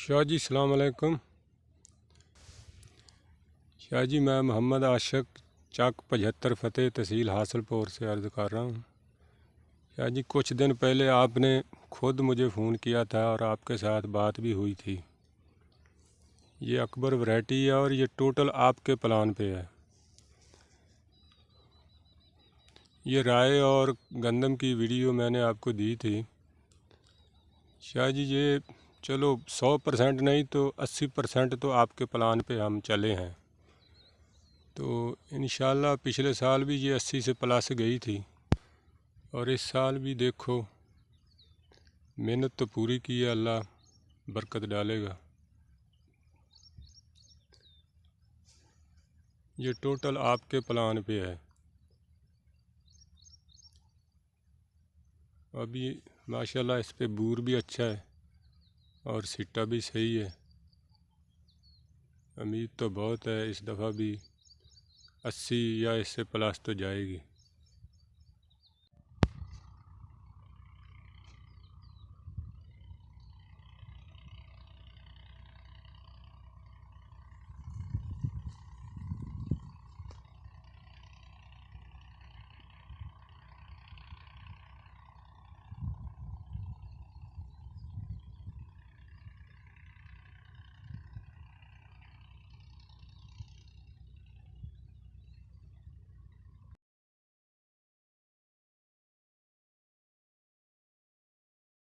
शाह जी सलाम अलैकुम। शाह जी मैं मोहम्मद आशिक चक 75 फ़तेह तहसील हासलपुर से अर्ज़ कर रहा हूँ। शाह जी कुछ दिन पहले आपने खुद मुझे फ़ोन किया था और आपके साथ बात भी हुई थी। ये अकबर वैरायटी है और ये टोटल आपके प्लान पे है। ये राय और गंदम की वीडियो मैंने आपको दी थी। शाह जी ये चलो 100% नहीं तो 80% तो आपके प्लान पे हम चले हैं। तो इंशाल्लाह पिछले साल भी ये 80 से प्लस गई थी और इस साल भी देखो मेहनत तो पूरी की है, अल्लाह बरकत डालेगा। ये टोटल आपके प्लान पे है। अभी माशाल्लाह इस पे बूर भी अच्छा है और सिट्टा भी सही है। उम्मीद तो बहुत है इस दफ़ा भी 80 या इससे प्लस तो जाएगी।